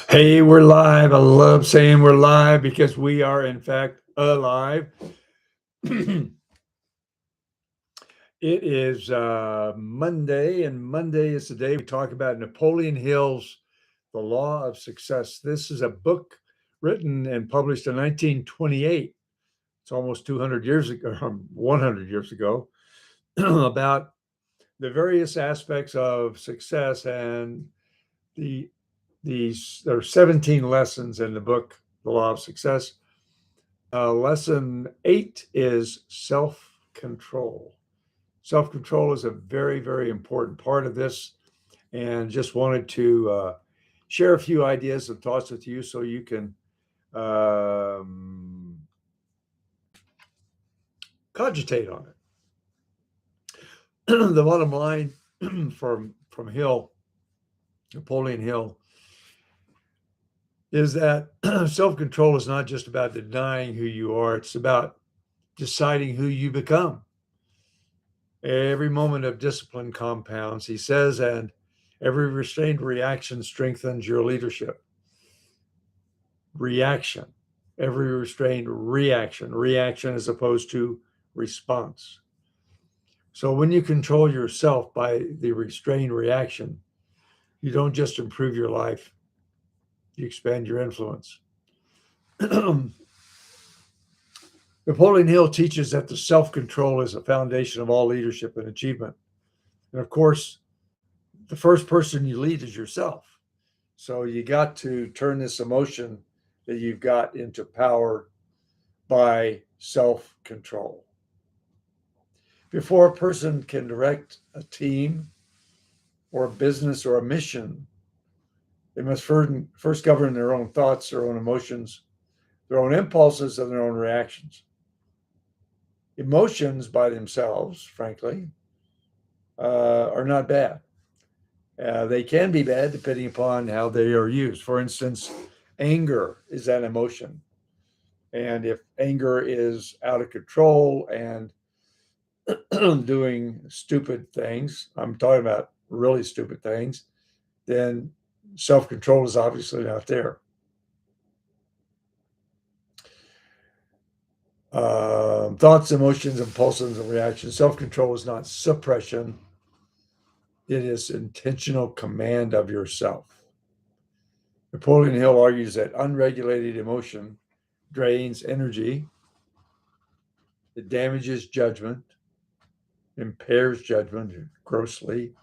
Hey, we're live. I love saying we're live because we are, in fact, alive. It is Monday, and Monday is the day we talk about Napoleon Hill's The Law of Success. This is a book written and published in 1928. It's almost 200 years ago, 100 years ago, about the various aspects of success and the there are 17 lessons in the book, The Law of Success. Lesson 8 is self-control. Self-control is a very, very important part of this, and just wanted to share a few ideas and thoughts with you so you can um, cogitate on it. The bottom line from Hill, Napoleon Hill, is that self-control is not just about denying who you are, it's about deciding who you become. Every moment of discipline compounds, he says, and every restrained reaction strengthens your leadership. Reaction, every restrained reaction as opposed to response. So when you control yourself by the restrained reaction, you don't just improve your life, you expand your influence. Napoleon Hill teaches that the self-control is the foundation of all leadership and achievement. And of course, the first person you lead is yourself. So you got to turn this emotion that you've got into power by self-control. Before a person can direct a team or a business or a mission, they must first govern their own thoughts, their own emotions, their own impulses, and their own reactions. Emotions by themselves, frankly, are not bad. They can be bad depending upon how they are used. For instance, anger is an emotion. And if anger is out of control and doing stupid things, I'm talking about really stupid things, then self control is obviously not there. Thoughts, emotions, impulses, and reactions. Self control is not suppression, it is intentional command of yourself. Napoleon Hill argues that unregulated emotion drains energy, it damages judgment, impairs judgment grossly,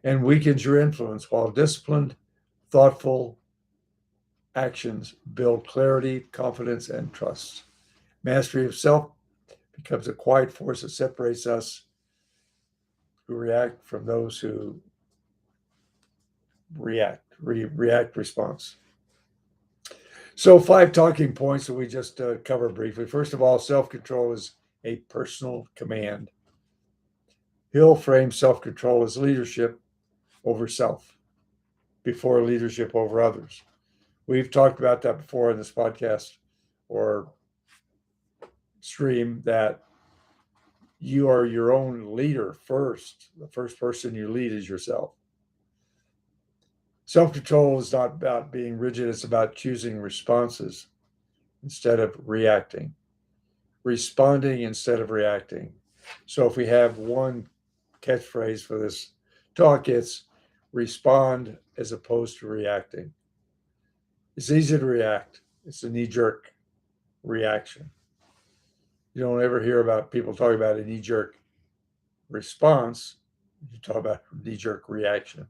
and weakens your influence, while disciplined, thoughtful actions build clarity, confidence, and trust. Mastery of self becomes a quiet force that separates us who react from those who react response. So 5 talking points that we just cover briefly. First of all, self-control is a personal command. Hill frames self-control as leadership over self before leadership over others. We've talked about that before in this podcast or stream, that you are your own leader first. The first person you lead is yourself. Self-control is not about being rigid, it's about choosing responses instead of reacting, responding instead of reacting. So if we have one catchphrase for this talk, it's respond as opposed to reacting. It's easy to react. It's a knee-jerk reaction. You don't ever hear about people talking about a knee-jerk response. You talk about knee-jerk reaction.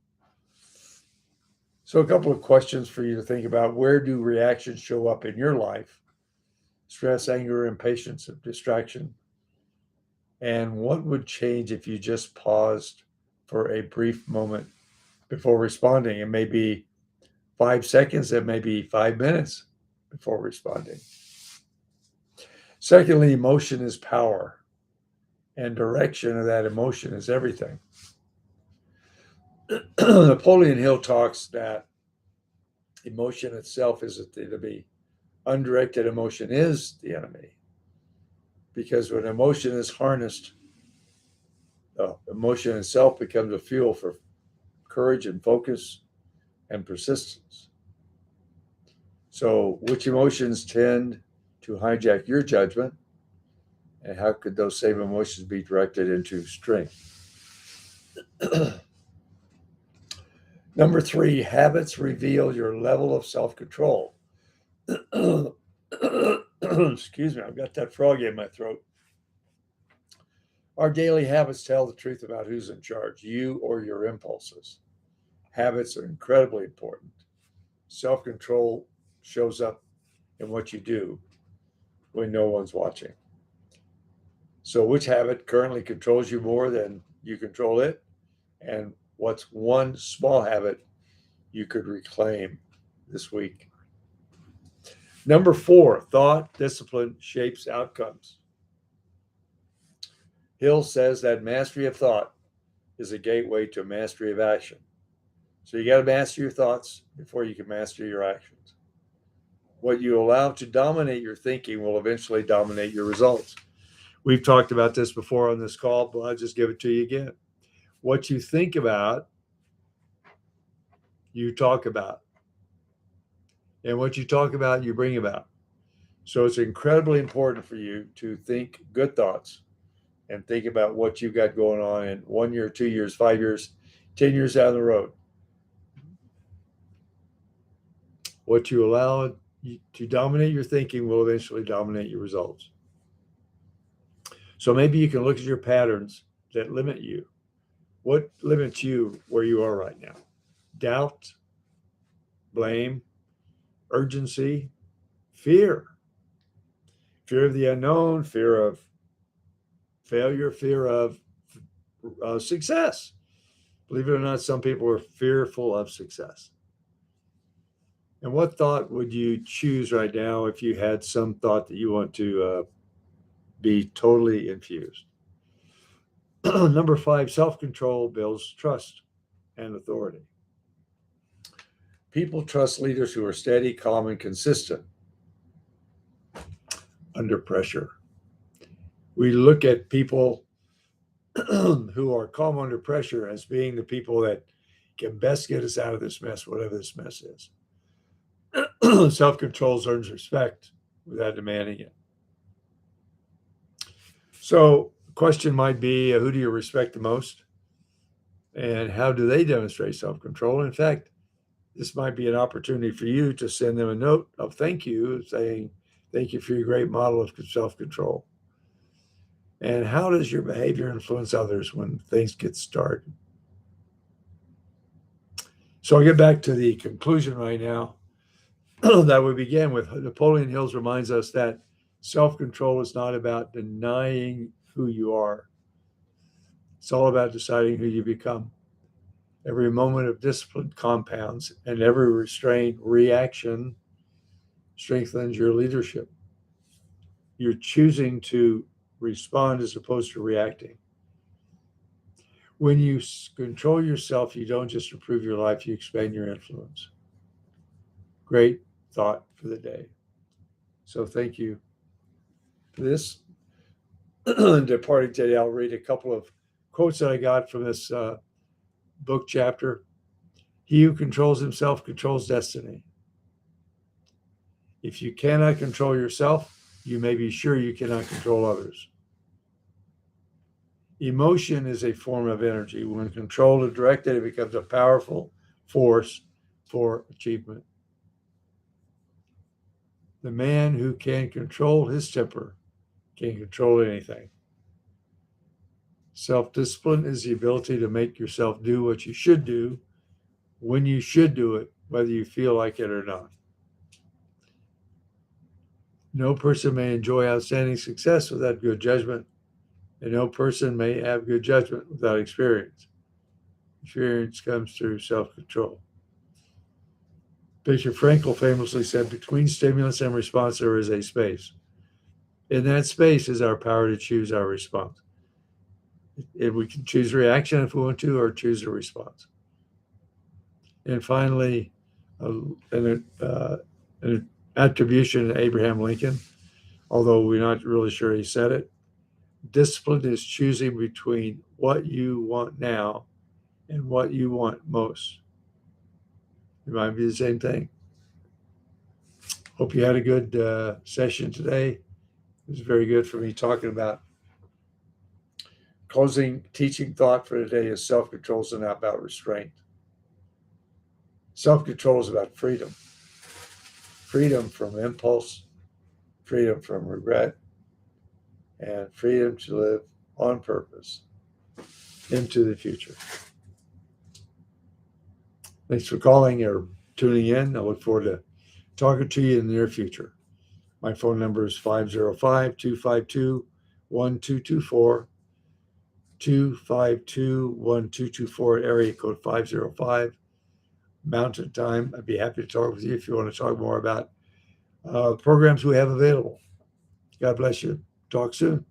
So a couple of questions for you to think about. Where do reactions show up in your life? Stress, anger, impatience, distraction. And what would change if you just paused for a brief moment before responding? It may be 5 seconds, it may be 5 minutes before responding. Secondly, emotion is power, and direction of that emotion is everything. Napoleon Hill talks that emotion itself isn't the enemy. Undirected emotion is the enemy. Because when emotion is harnessed, emotion itself becomes a fuel for courage and focus and persistence. So, which emotions tend to hijack your judgment, and how could those same emotions be directed into strength? Number 3, habits reveal your level of self-control. Excuse me, I've got that froggy in my throat. Our daily habits tell the truth about who's in charge, you or your impulses. Habits are incredibly important. Self-control shows up in what you do when no one's watching. So, which habit currently controls you more than you control it? And what's one small habit you could reclaim this week? Number 4, thought discipline shapes outcomes. Hill says that mastery of thought is a gateway to mastery of action. So you got to master your thoughts before you can master your actions. What you allow to dominate your thinking will eventually dominate your results. We've talked about this before on this call, but I'll just give it to you again. What you think about, you talk about. And what you talk about, you bring about. So it's incredibly important for you to think good thoughts and think about what you've got going on in 1 year, 2 years, 5 years, 10 years down the road. What you allow to dominate your thinking will eventually dominate your results. So maybe you can look at your patterns that limit you. What limits you where you are right now? Doubt, blame, urgency, fear. Fear of the unknown, fear of failure, fear of success. Believe it or not, some people are fearful of success. And what thought would you choose right now if you had some thought that you want to be totally infused? Number 5, self-control builds trust and authority. People trust leaders who are steady, calm, and consistent under pressure. We look at people who are calm under pressure as being the people that can best get us out of this mess, whatever this mess is. Self-control earns respect without demanding it. So the question might be, who do you respect the most? And how do they demonstrate self-control? In fact, this might be an opportunity for you to send them a note of thank you, saying, thank you for your great model of self-control. And how does your behavior influence others when things get started? So I'll get back to the conclusion right now that we began with. Napoleon Hill reminds us that self-control is not about denying who you are. It's all about deciding who you become. Every moment of discipline compounds, and every restrained reaction strengthens your leadership. You're choosing to respond as opposed to reacting. When you control yourself, you don't just improve your life, you expand your influence. Great thought for the day. So thank you for this. Departing today, I'll read a couple of quotes that I got from this book chapter. He who controls himself controls destiny. If you cannot control yourself, you may be sure you cannot control others. Emotion is a form of energy. When controlled and directed, it becomes a powerful force for achievement. The man who can control his temper can control anything. Self-discipline is the ability to make yourself do what you should do when you should do it, whether you feel like it or not. No person may enjoy outstanding success without good judgment, and no person may have good judgment without experience. Experience comes through self-control. Viktor Frankl famously said, between stimulus and response, there is a space. In that space is our power to choose our response. If we can choose reaction if we want to, or choose a response. And finally, an attribution to Abraham Lincoln, although we're not really sure he said it. Discipline is choosing between what you want now and what you want most. It might be the same thing. Hope you had a good session today. It was very good for me talking about closing teaching thought for today is self-control is not about restraint. Self-control is about freedom. Freedom from impulse, freedom from regret, and freedom to live on purpose into the future. Thanks for calling or tuning in. I look forward to talking to you in the near future. My phone number is 505-252-1224, 252-1224, area code 505, Mountain Time. I'd be happy to talk with you if you want to talk more about programs we have available. God bless you. Talk soon.